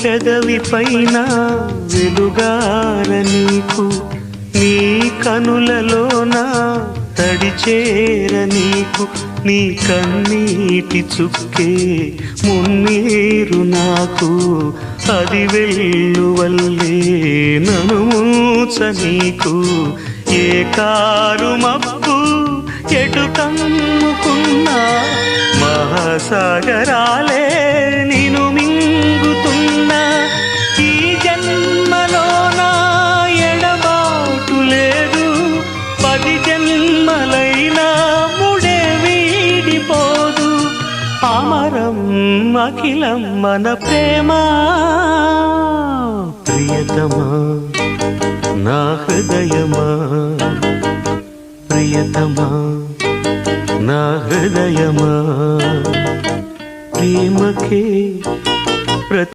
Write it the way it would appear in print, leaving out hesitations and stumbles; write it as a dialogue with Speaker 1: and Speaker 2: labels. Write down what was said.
Speaker 1: పెదవి పైన వెలుగార నీకు, నీ కనులలోన తడిచేర నీకు, నీ కన్నీటి చుక్కే మున్నీరు నాకు, అది వెల్లువల్లే నన్ను మూచ నీకు. ఏ కారు మబ్బు ఎటు కమ్ముకున్నా మహాసాగరాలే నిన్ను మింగుతున్నా. ఈ జన్మలోన ఎడబాటు లేదు, 10 జన్మలైనా ముడే వీడిపోదు. అమరం అఖిలం మన ప్రేమ. ప్రియతమా నా హృదయమా, ప్రియతమా నా హృదయమా, ప్రేమకే